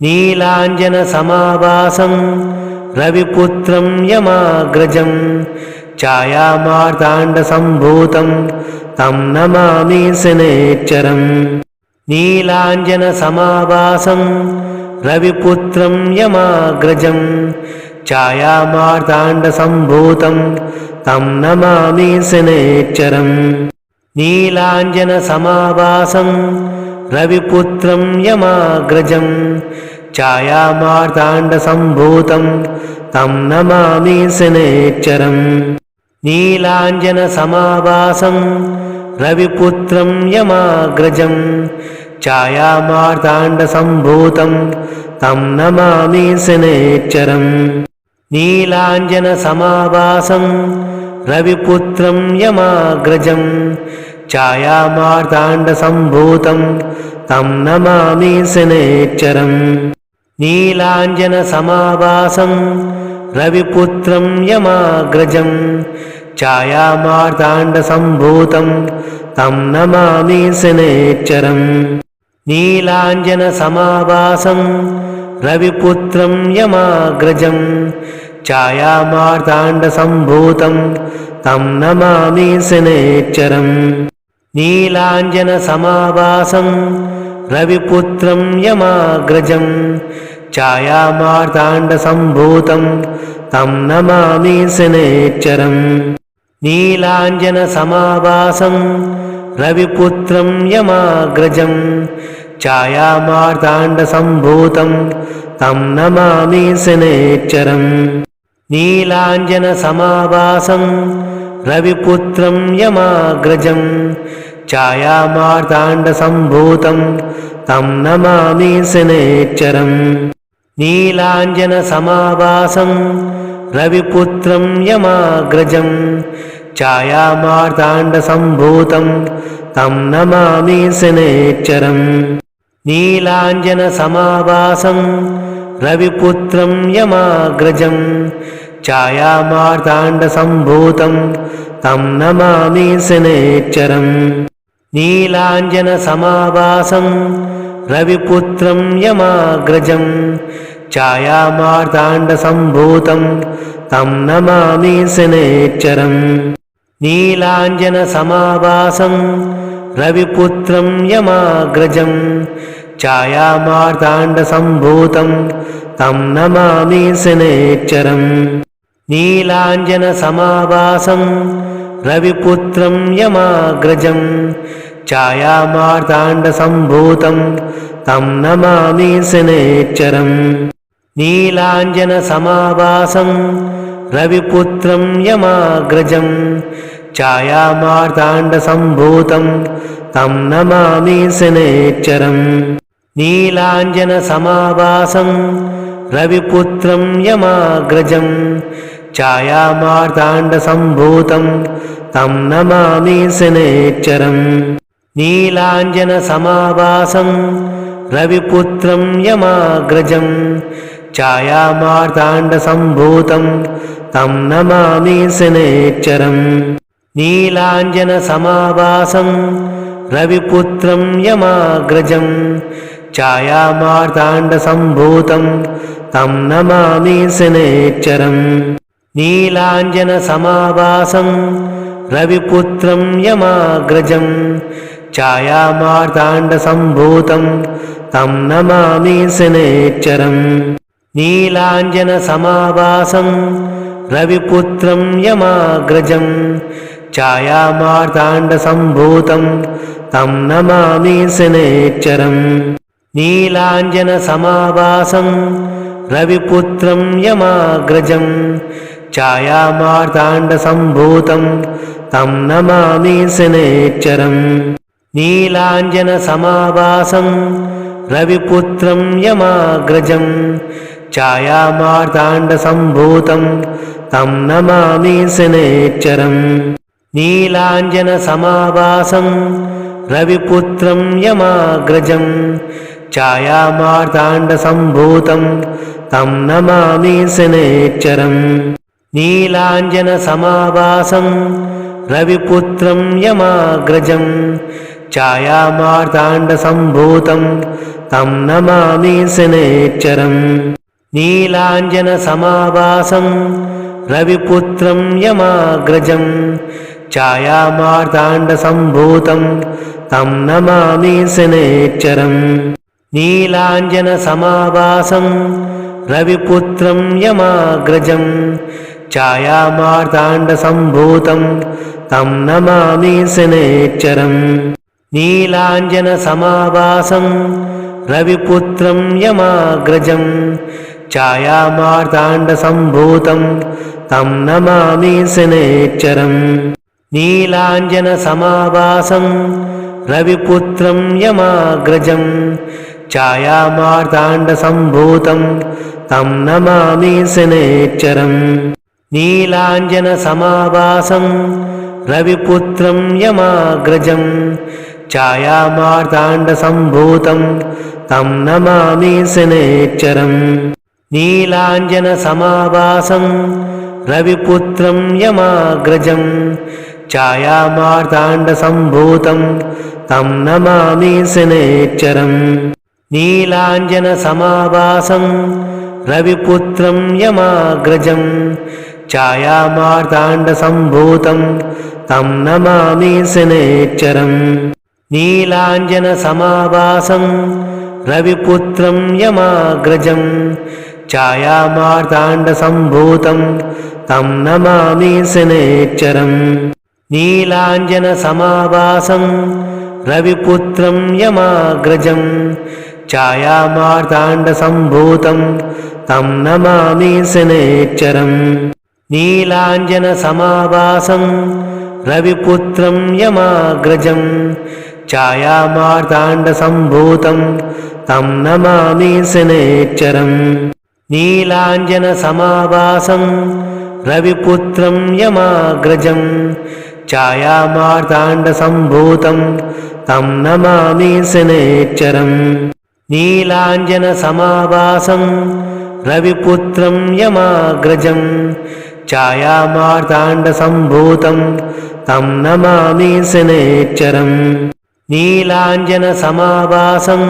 नीलाञ्जनसमाभासं रविपुत्रं यमाग्रजं छायामार्ताण्डसम्भूतं तं नमामि शनैश्चरम्। नीलाञ्जनसमाभासं रविपुत्रं यमाग्रजं छायामार्ताण्डसम्भूतं तं नमामि शनैश्चरम्। नीलाञ्जनसमाभासं रविपुत्रं यमाग्रजं छायामार्ताण्डसम्भूतं तं नमामि शनैश्चरम्। नीलाञ्जनसमाभासं रविपुत्रं यमाग्रजं छायामार्ताण्डसम्भूतं तं नमामि शनैश्चरम्। नीलाञ्जनसमाभासं रविपुत्रं यमाग्रजं छायामार्ताण्डसम्भूतं तं नमामि शनैश्चरम्। नीलाञ्जनसमाभासं रविपुत्रं यमाग्रजं छायामार्ताण्डसम्भूतं तं नमामि शनैश्चरम्। नीलाञ्जनसमाभासं रविपुत्रं यमाग्रजं छायामार्ताण्डसम्भूतं तं नमामि शनैश्चरम्। नीलाञ्जनसमाभासं रविपुत्रं यमाग्रजं छायामार्ताण्डसम्भूतं तं नमामि शनैश्चरम्। नीलाञ्जनसमाभासं रविपुत्रं यमाग्रजं छायामार्ताण्डसम्भूतं तं नमामि शनैश्चरम्। नीलाञ्जनसमाभासं रविपुत्रं यमाग्रजं छायामार्ताण्डसम्भूतं तं नमामि शनैश्चरम्। नीलाञ्जनसमाभासं रविपुत्रं यमाग्रजं छायामार्ताण्डसम्भूतं तं नमामि शनैश्चरम्। नीलाञ्जनसमाभासं रविपुत्रं यमाग्रजं छायामार्ताण्डसम्भूतं तं नमामि शनैश्चरम्। नीलाञ्जनसमाभासं रविपुत्रं यमाग्रजं छायामार्ताण्डसम्भूतं तं नमामि शनैश्चरम्। नीलाञ्जनसमाभासं रविपुत्रं यमाग्रजं छायामार्ताण्डसम्भूतं तं नमामि शनैश्चरम्। नीलाञ्जनसमाभासं रविपुत्रं यमाग्रजं छायामार्ताण्डसम्भूतं तं नमामि शनैश्चरम्। नीलाञ्जनसमाभासं रविपुत्रं यमाग्रजं छायामार्ताण्डसम्भूतं तं नमामि शनैश्चरम्। नीलाञ्जनसमाभासं रविपुत्रं यमाग्रजं छायामार्ताण्डसम्भूतं तं नमामि शनैश्चरम्। नीलाञ्जनसमाभासं रविपुत्रं यमाग्रजं छायामार्ताण्डसम्भूतं तं नमामि शनैश्चरम्। नीलाञ्जनसमाभासं रविपुत्रं यमाग्रजं छायामार्ताण्डसम्भूतं तं नमामि शनैश्चरम्। नीलाञ्जनसमाभासं रविपुत्रं यमाग्रजं छायामार्ताण्डसम्भूतं तं नमामि शनैश्चरम्। नीलाञ्जनसमाभासं रविपुत्रं यमाग्रजं छायामार्ताण्डसम्भूतं तं नमामि शनैश्चरम्। नीलाञ्जनसमाभासं रविपुत्रं यमाग्रजं छायामार्ताण्डसम्भूतं तं नमामि शनैश्चरम्। नीलाञ्जनसमाभासं रविपुत्रं यमाग्रजं छायामार्ताण्डसम्भूतं तं नमामि शनैश्चरम्। नीलाञ्जनसमाभासं रविपुत्रं यमाग्रजं छायामार्ताण्डसम्भूतं तं नमामि शनैश्चरम्। नीलाञ्जनसमाभासं रविपुत्रं यमाग्रजं ఛాయామార్తాండసంభూతం తం నమామి శనేశ్వరం. నీలాంజనసమాభాసం రవిపుత్రం యమాగ్రజం ఛాయామార్తాండసంభూతం తం నమామి శనేశ్వరం. నీలాంజనసమాభాసం రవిపుత్రం యమాగ్రజం ఛాయామార్తాండసంభూతం తం నమామి శనేశ్వరం. నీలాంజనసమాభాసం రవిపుత్రం యమాగ్రజం ఛాయామార్తాండసంభూతం తం నమామి శనేశ్వరం. నీలాంజనసమాభాసం రవిపుత్రం యమాగ్రజం ఛాయామార్తాండసంభూతం తం నమామి శనేశ్వరం. నీలాంజనసమాభాసం రవిపుత్రం యమాగ్రజం ఛాయామార్తాండసంభూతం తం నమామి శనేశ్వరం. నీలాంజనసమాభాసం రవిపుత్రం యమాగ్రజం ఛాయామార్తాండసంభూతం తం నమామి శనేశ్వరం. నీలాంజనసమాభాసం రవిపుత్రం యమాగ్రజం ఛాయామార్తాండసంభూతం తం నమామి శనేశ్వరం. నీలాంజనసమాభాసం రవిపుత్రం యమాగ్రజం ఛాయామార్తాండసంభూతం తం నమామి శనేశ్వరం. నీలాంజనసమాభాసం రవిపుత్రం యమాగ్రజం ఛాయామార్తాండసంభూతం తం నమామి శనేశ్వరం. నీలాంజనసమాభాసం రవిపుత్రం యమాగ్రజం ఛాయామార్తాండసంభూతం తం నమామి శనేశ్వరం. నీలాంజనసమాభాసం రవిపుత్రం యమాగ్రజం ఛాయామార్తాండసంభూతం తం నమామి శనేశ్వరం. నీలాంజనసమాభాసం రవిపుత్రం యమాగ్రజం ఛాయామార్తాండసంభూతం తం నమామి శనేశ్వరం. నీలాంజనసమాభాసం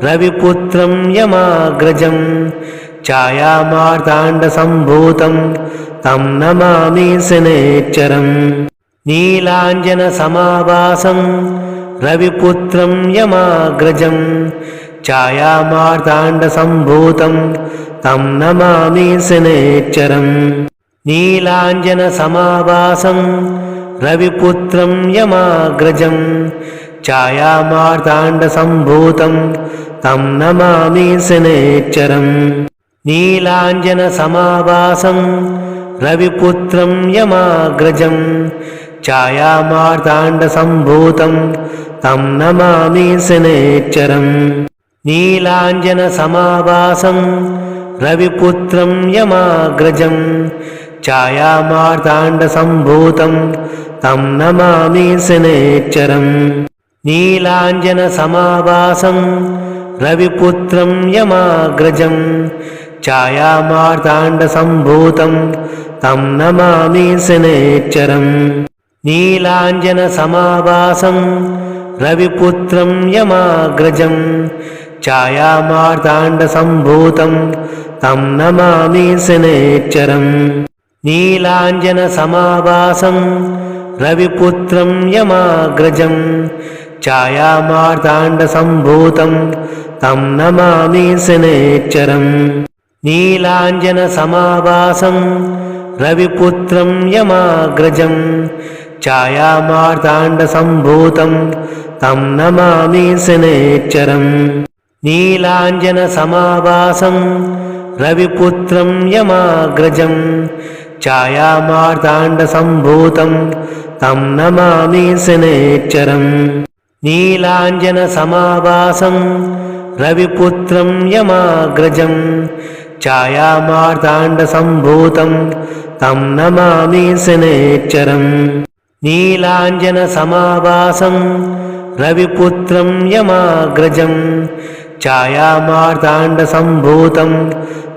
రవిపుత్రం యమాగ్రజం ఛాయామార్తాండసంభూతం తం నమామి శనేశ్వరం. నీలాంజనసమాభాసం రవిపుత్రం యమాగ్రజం ఛాయామార్తాండసంభూతం తం నమామి శనేశ్వరం. నీలాంజనసమాభాసం రవిపుత్రం యమాగ్రజం ఛాయామార్తాండసంభూతం తం నమామి శనేశ్వరం. నీలాంజనసమాభాసం రవిపుత్రం యమాగ్రజం ఛాయామార్తాండసంభూతం తం నమామి శనేశ్వరం. నీలాంజనసమాభాసం రవిపుత్రం యమాగ్రజం ఛాయామార్తాండసంభూతం తం నమామి శనేశ్వరం. నీలాంజనసమాభాసం రవిపుత్రం యమాగ్రజం ఛాయామార్తాండసంభూతం తం నమామి శనేశ్వరం. నీలాంజనసమాభాసం రవిపుత్రం యమాగ్రజం ఛాయామార్తాండసంభూతం తం నమామి శనేశ్వరం. నీలాంజనసమాభాసం రవిపుత్రం యమాగ్రజం ఛాయామార్తాండసంభూతం తం నమామి శనేశ్వరం. నీలాంజనసమాభాసం రవిపుత్రం యమాగ్రజం ఛాయామార్తాండసంభూతం తం నమామి శనేశ్వరం. నీలాంజనసమాభాసం రవిపుత్రం యమాగ్రజం ఛాయామార్తాండసంభూతం తం నమామి శనేశ్వరం. నీలాంజనసమాభాసం రవిపుత్రం యమాగ్రజం ఛాయామార్తాండసంభూతం తం నమామి శనేశ్వరం. నీలాంజనసమాభాసం రవిపుత్రం యమాగ్రజం ఛాయామార్తాండసంభూతం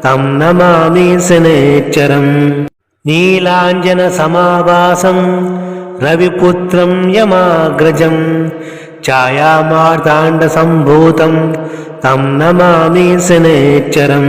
తం నమామి శనేశ్వరం. నీలాంజనసమాభాసం రవిపుత్రం యమాగ్రజం ఛాయామార్తాండసంభూతం తం నమామి శనేశ్వరం.